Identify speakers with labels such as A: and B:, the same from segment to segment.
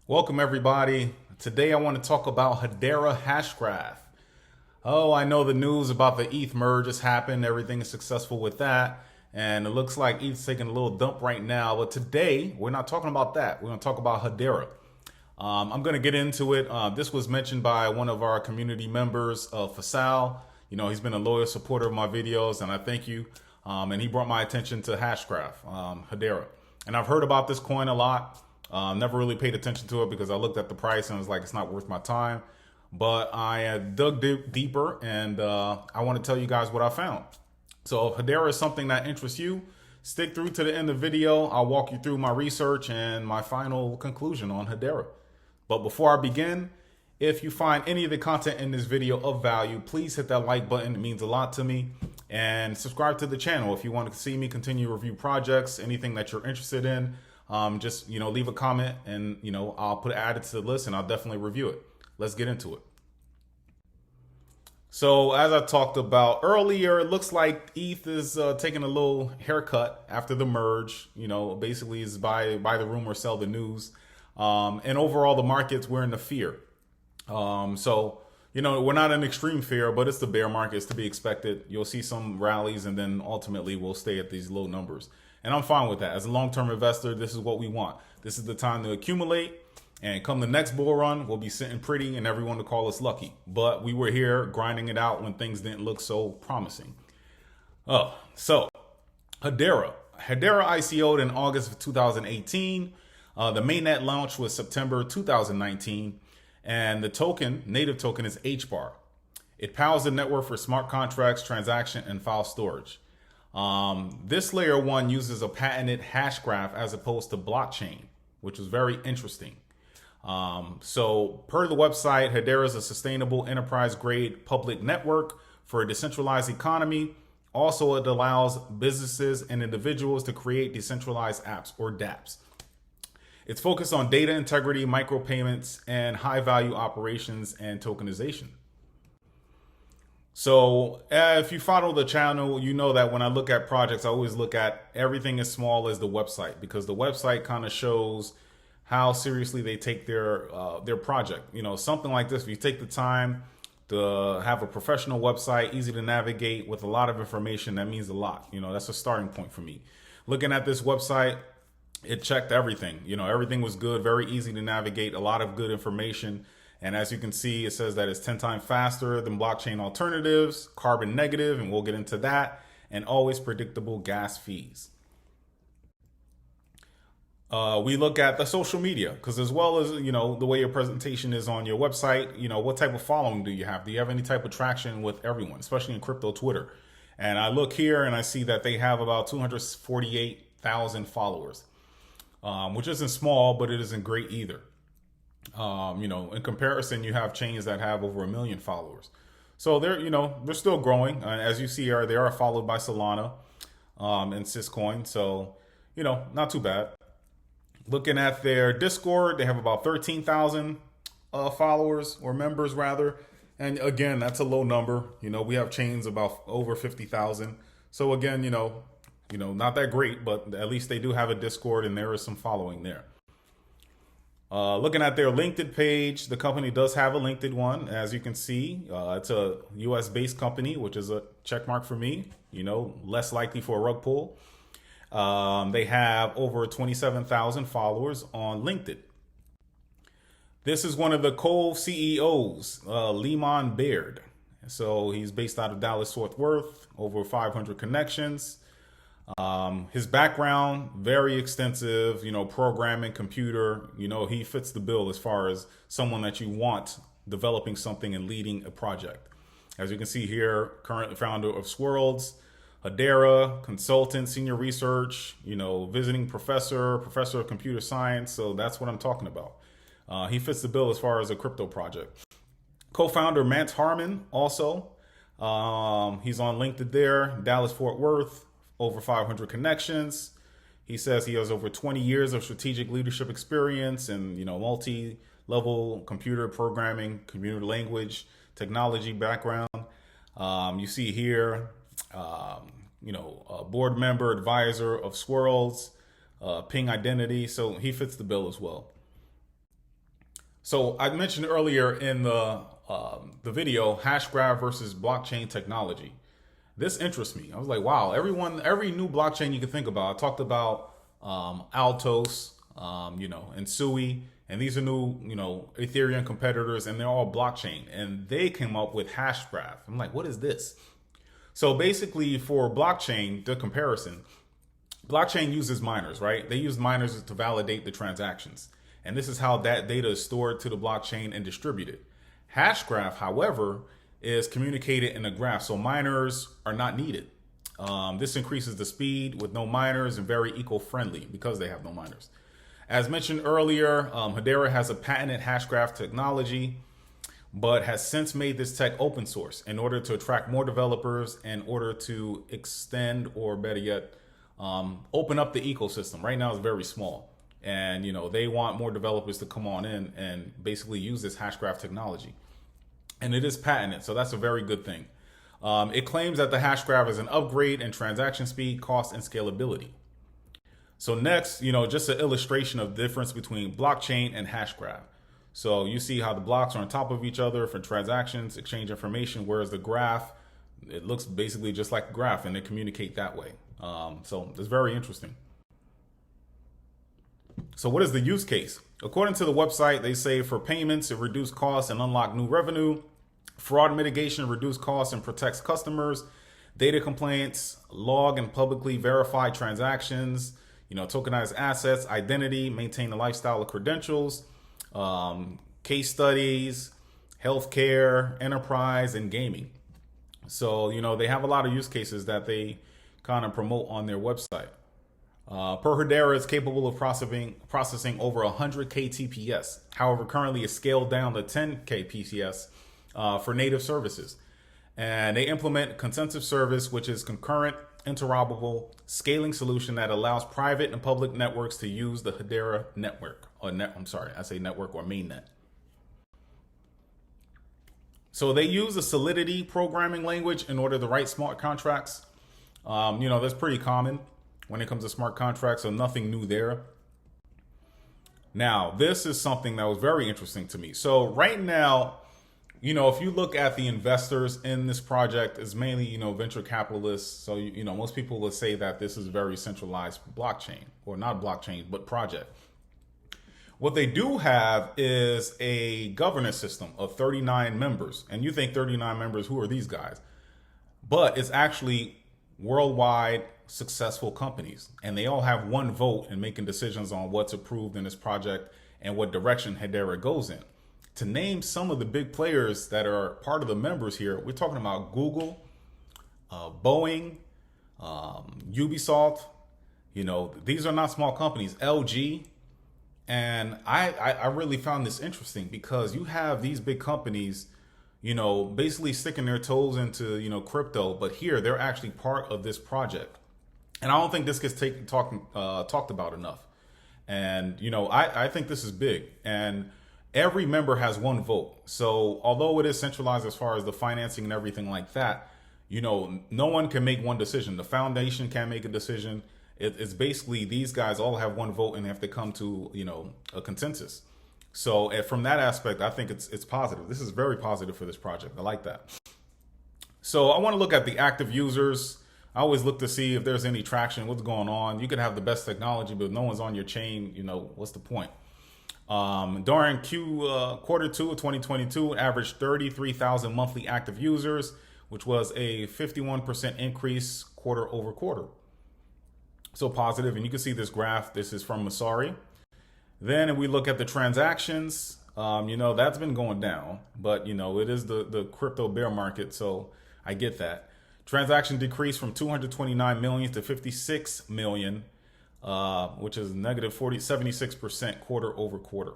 A: Welcome everybody. Today I want to talk about HEDERA HashGraph. Oh, I know the news about the ETH merge has happened. Everything is successful with that. And it looks like ETH's taking a little dump right now. But today, we're not talking about that. We're going to talk about HEDERA. I'm going to get into it. This was mentioned by one of our community members, Fasal. You know, he's been a loyal supporter of my videos, and I thank you. And he brought my attention to HashGraph, HEDERA. And I've heard about this coin a lot. Never really paid attention to it because I looked at the price and was like, it's not worth my time. But I dug deeper and I want to tell you guys what I found. So if HEDERA is something that interests you, stick through to the end of the video. I'll walk you through my research and my final conclusion on HEDERA. But before I begin, if you find any of the content in this video of value, please hit that like button. It means a lot to me. And subscribe to the channel if you want to see me continue to review projects, anything that you're interested in. Just, leave a comment and, I'll add it to the list and I'll definitely review it. Let's get into it. So as I talked about earlier, it looks like ETH is taking a little haircut after the merge. Basically is buy the rumor, sell the news. And overall, the markets were in the fear. We're not in extreme fear, but it's the bear market. It's to be expected. You'll see some rallies and then ultimately we'll stay at these low numbers. And I'm fine with that. As a long-term investor, this is what we want. This is the time to accumulate. And come the next bull run, we'll be sitting pretty and everyone will call us lucky. But we were here grinding it out when things didn't look so promising. So HEDERA. HEDERA ICO'd in August of 2018. The mainnet launch was September 2019. And the native token is HBAR. It powers the network for smart contracts, transaction, and file storage. This layer 1 uses a patented hash graph as opposed to blockchain, which is very interesting. So per the website, HEDERA is a sustainable enterprise grade public network for a decentralized economy. Also, it allows businesses and individuals to create decentralized apps or dApps. It's focused on data integrity, micropayments, and high value operations and tokenization. So if you follow the channel, you know that when I look at projects, I always look at everything as small as the website, because the website kind of shows how seriously they take their project. Something like this, if you take the time to have a professional website, easy to navigate with a lot of information, that means a lot. That's a starting point for me. Looking at this website, it checked everything. Everything was good, very easy to navigate, a lot of good information. And as you can see, it says that it's 10 times faster than blockchain alternatives, carbon negative, and we'll get into that, and always predictable gas fees. We look at the social media, because as well as, the way your presentation is on your website, what type of following do you have? Do you have any type of traction with everyone, especially in crypto Twitter? And I look here and I see that they have about 248,000 followers, which isn't small, but it isn't great either. In comparison, you have chains that have over 1 million followers. So they're still growing. As you see, they are followed by Solana and Syscoin. So, not too bad. Looking at their Discord, they have about 13,000 followers, or members rather. And again, that's a low number. We have chains about over 50,000. So again, not that great, but at least they do have a Discord and there is some following there. Looking at their LinkedIn page, the company does have a LinkedIn one. As you can see, it's a US based company, which is a check mark for me, less likely for a rug pull. They have over 27,000 followers on LinkedIn. This is one of the co-CEOs, Lehman Baird. So he's based out of Dallas, Fort Worth, over 500 connections. His background, very extensive, programming, computer, he fits the bill as far as someone that you want developing something and leading a project. As you can see here, current founder of Swirlds, HEDERA, consultant, senior research, visiting professor of computer science. So that's what I'm talking about. He fits the bill as far as a crypto project. Co-founder Mance Harmon also. He's on LinkedIn there, Dallas, Fort Worth. Over 500 connections. He says he has over 20 years of strategic leadership experience and, multi-level computer programming, computer language, technology background. You see here, a board member, advisor of Swirlds, Ping Identity. So he fits the bill as well. So I mentioned earlier in the video, HashGraph versus blockchain technology. This interests me. I was like, wow, every new blockchain you can think about. I talked about Altos, and Sui, and these are new, Ethereum competitors, and they're all blockchain. And they came up with HashGraph. I'm like, what is this? So basically, for blockchain, the comparison, blockchain uses miners, right? They use miners to validate the transactions. And this is how that data is stored to the blockchain and distributed. Hashgraph, however, is communicated in a graph, so miners are not needed. This increases the speed with no miners and very eco-friendly because they have no miners. As mentioned earlier, HEDERA has a patented hashgraph technology, but has since made this tech open source in order to attract more developers, in order to extend, or better yet, open up the ecosystem. Right now it's very small. And they want more developers to come on in and basically use this hashgraph technology. And it is patented, so that's a very good thing. It claims that the hashgraph is an upgrade in transaction speed, cost, and scalability. So next, just an illustration of the difference between blockchain and hashgraph. So you see how the blocks are on top of each other for transactions, exchange information, whereas the graph, it looks basically just like a graph, and they communicate that way. So it's very interesting. So what is the use case? According to the website, they say for payments, it reduces costs and unlock new revenue. Fraud mitigation, reduce costs and protects customers. Data complaints, log and publicly verify transactions, tokenize assets, identity, maintain the lifestyle of credentials, case studies, healthcare, enterprise, and gaming. So, they have a lot of use cases that they kind of promote on their website. Per HEDERA is capable of processing over 100K TPS. However, currently it's scaled down to 10K PCS for native services. And they implement consensus service, which is concurrent, interoperable scaling solution that allows private and public networks to use the HEDERA network, or network or mainnet. So they use the Solidity programming language in order to write smart contracts. That's pretty common when it comes to smart contracts, so nothing new there. Now, this is something that was very interesting to me. So right now, if you look at the investors in this project, it's mainly, venture capitalists. So, most people will say that this is a very centralized blockchain, or not blockchain, but project. What they do have is a governance system of 39 members. And you think 39 members, who are these guys? But it's actually worldwide successful companies, and they all have one vote in making decisions on what's approved in this project and what direction HEDERA goes in. To name some of the big players that are part of the members here, we're talking about Google, Boeing, Ubisoft. These are not small companies. LG. And I really found this interesting because you have these big companies, basically sticking their toes into, crypto, but here they're actually part of this project. And I don't think this gets talked about enough. And, I think this is big. And every member has one vote. So although it is centralized as far as the financing and everything like that, no one can make one decision. The foundation can't make a decision. It's basically these guys all have one vote and they have to come to, a consensus. So from that aspect, I think it's positive. This is very positive for this project. I like that. So I want to look at the active users. I always look to see if there's any traction, what's going on. You could have the best technology, but if no one's on your chain, what's the point? During quarter two of 2022, it averaged 33,000 monthly active users, which was a 51% increase quarter over quarter. So positive, and you can see this graph. This is from Masari. Then if we look at the transactions, that's been going down, but it is the crypto bear market, so I get that. Transaction decreased from 229 million to 56 million, which is negative 76% quarter over quarter.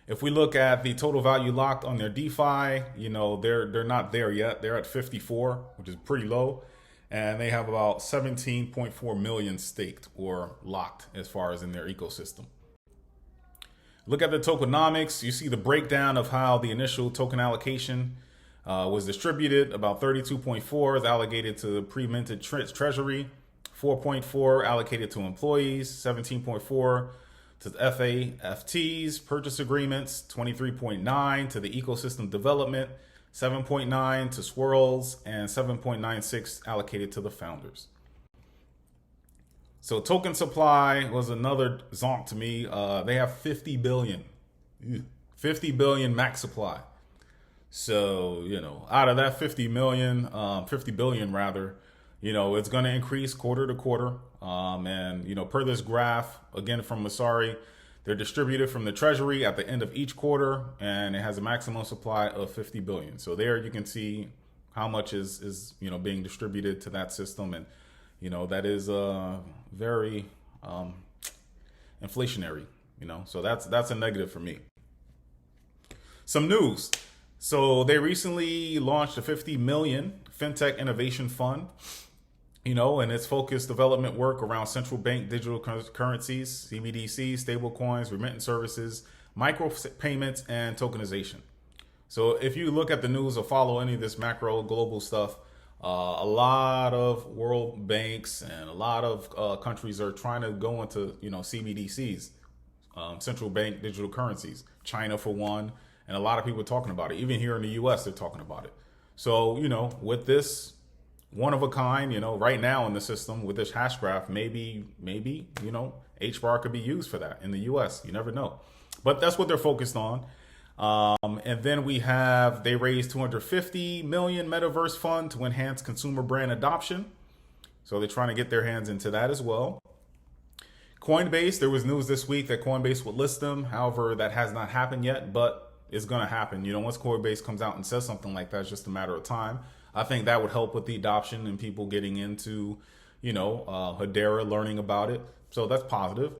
A: If we look at the total value locked on their DeFi, they're not there yet. They're at 54, which is pretty low. And they have about 17.4 million staked or locked as far as in their ecosystem. Look at the tokenomics. You see the breakdown of how the initial token allocation was distributed. About 32.4 is allocated to the pre-minted treasury, 4.4 allocated to employees, 17.4 to the FAFTs, purchase agreements, 23.9 to the ecosystem development, 7.9 to swirls, and 7.96 allocated to the founders. So token supply was another zonk to me. They have 50 billion. 50 billion max supply. So, out of that 50 billion rather, it's going to increase quarter to quarter. And, per this graph, again, from Masari, they're distributed from the treasury at the end of each quarter, and it has a maximum supply of 50 billion. So there you can see how much is being distributed to that system. And, that is very inflationary, so that's a negative for me. Some news. So they recently launched a 50 million FinTech Innovation Fund, and it's focused development work around central bank digital currencies, CBDCs, stablecoins, remittance services, micropayments, and tokenization. So if you look at the news or follow any of this macro global stuff, a lot of world banks and a lot of countries are trying to go into, CBDCs, central bank digital currencies. China for one. And a lot of people are talking about it. Even here in the US, they're talking about it. So, with this one of a kind, right now in the system with this hash graph, maybe, HBAR could be used for that in the US. You never know. But that's what they're focused on. And then they raised 250 million metaverse fund to enhance consumer brand adoption. So they're trying to get their hands into that as well. Coinbase, there was news this week that Coinbase would list them. However, that has not happened yet, but it's going to happen. Once Coinbase comes out and says something like that, it's just a matter of time. I think that would help with the adoption and people getting into, HEDERA, learning about it. So that's positive.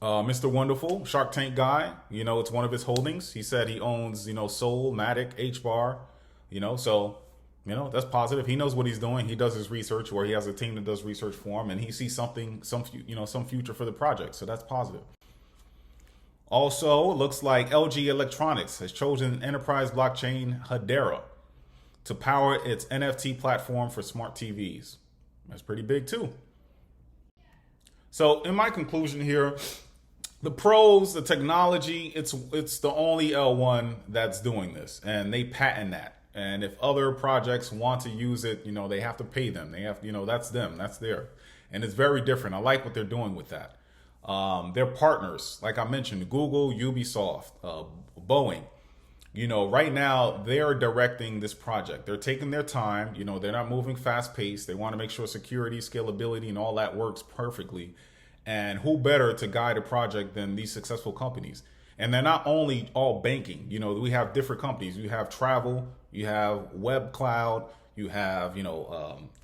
A: Mr. Wonderful, Shark Tank guy, it's one of his holdings. He said he owns, Sol, Matic, HBAR, so, that's positive. He knows what he's doing. He does his research, or he has a team that does research for him, and he sees some future for the project. So that's positive. Also, it looks like LG Electronics has chosen enterprise blockchain HEDERA to power its NFT platform for smart TVs. That's pretty big too. So in my conclusion here, the pros, the technology, it's the only L1 that's doing this, and they patent that. And if other projects want to use it, they have to pay them. They have, that's them, that's there. And it's very different. I like what they're doing with that. They're partners, like I mentioned, Google, Ubisoft, Boeing. Right now they're directing this project. They're taking their time. They're not moving fast paced. They want to make sure security, scalability, and all that works perfectly. And who better to guide a project than these successful companies? And they're not only all banking. We have different companies. You have travel, you have web cloud, you have,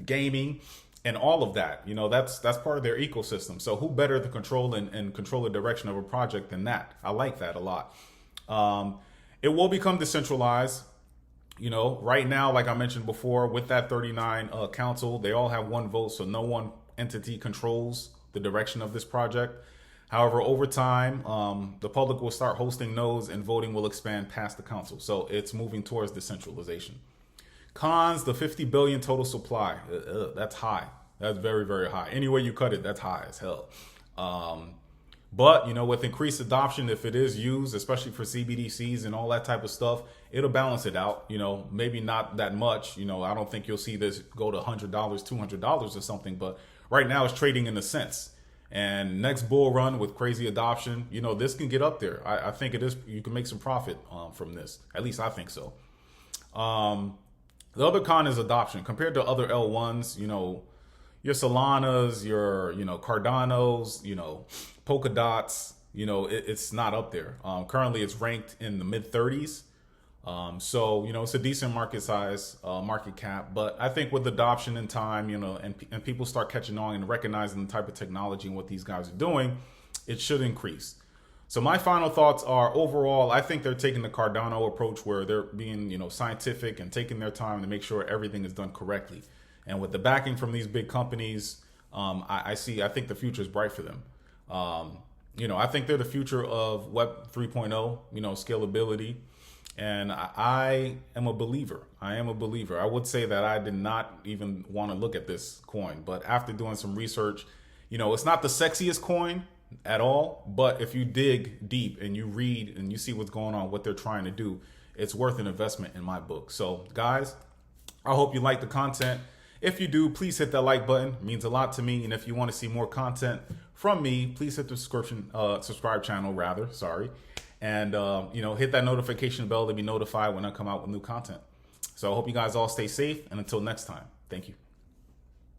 A: gaming. And all of that, that's part of their ecosystem. So who better to control and control the direction of a project than that? I like that a lot. It will become decentralized. Right now, like I mentioned before, with that 39 council, they all have one vote. So no one entity controls the direction of this project. However, over time, the public will start hosting nodes and voting will expand past the council. So it's moving towards decentralization. Cons, the 50 billion total supply. That's high. That's very, very high. Any way you cut it, that's high as hell. But, with increased adoption, if it is used, especially for CBDCs and all that type of stuff, it'll balance it out. Maybe not that much. I don't think you'll see this go to $100, $200 or something. But right now it's trading in the cents. And next bull run with crazy adoption, this can get up there. I think it is. You can make some profit from this. At least I think so. The other con is adoption. Compared to other L1s, your Solanas, your, Cardanos, Polkadots, it's not up there. Currently, it's ranked in the mid 30s. So, it's a decent market size, market cap. But I think with adoption and time, and people start catching on and recognizing the type of technology and what these guys are doing, it should increase. So my final thoughts are, overall, I think they're taking the Cardano approach where they're being, scientific and taking their time to make sure everything is done correctly. And with the backing from these big companies, I think the future is bright for them. I think they're the future of Web 3.0, scalability. And I am a believer. I would say that I did not even want to look at this coin, but after doing some research, it's not the sexiest coin, at all. But if you dig deep and you read and you see what's going on, what they're trying to do, it's worth an investment in my book. So guys, I hope you like the content. If you do, please hit that like button. It means a lot to me. And if you want to see more content from me, please hit the subscribe channel rather, sorry. And, hit that notification bell to be notified when I come out with new content. So I hope you guys all stay safe. And until next time, thank you.